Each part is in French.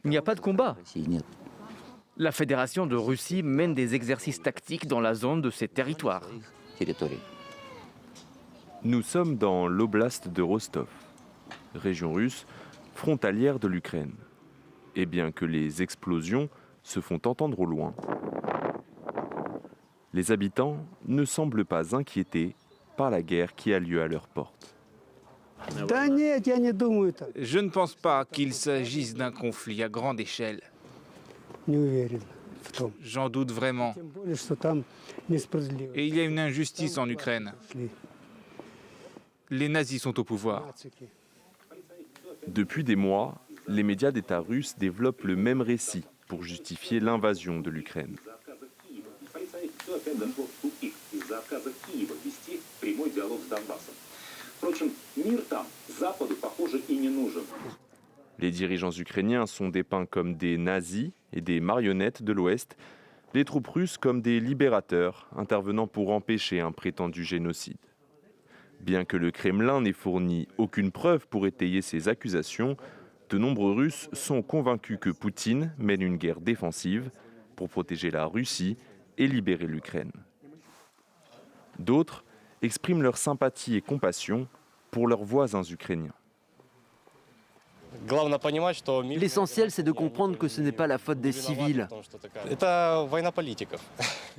Il n'y a pas de combat. La Fédération de Russie mène des exercices tactiques dans la zone de ses territoires. Nous sommes dans l'oblast de Rostov, région russe frontalière de l'Ukraine. Et bien que les explosions se font entendre au loin, les habitants ne semblent pas inquiétés par la guerre qui a lieu à leur porte. Je ne pense pas qu'il s'agisse d'un conflit à grande échelle. J'en doute vraiment. Et il y a une injustice en Ukraine. Les nazis sont au pouvoir. Depuis des mois, les médias d'État russes développent le même récit pour justifier l'invasion de l'Ukraine. Les dirigeants ukrainiens sont dépeints comme des nazis et des marionnettes de l'Ouest, les troupes russes comme des libérateurs intervenant pour empêcher un prétendu génocide. Bien que le Kremlin n'ait fourni aucune preuve pour étayer ces accusations, de nombreux Russes sont convaincus que Poutine mène une guerre défensive pour protéger la Russie et libérer l'Ukraine. D'autres expriment leur sympathie et compassion pour leurs voisins ukrainiens. L'essentiel, c'est de comprendre que ce n'est pas la faute des civils.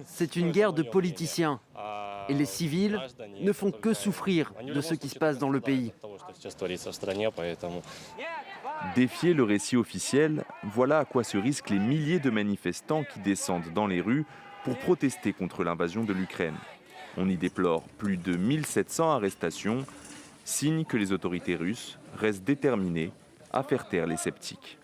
C'est une guerre de politiciens. Et les civils ne font que souffrir de ce qui se passe dans le pays. Défier le récit officiel, voilà à quoi se risquent les milliers de manifestants qui descendent dans les rues pour protester contre l'invasion de l'Ukraine. On y déplore plus de 1700 arrestations, signe que les autorités russes restent déterminées à faire taire les sceptiques.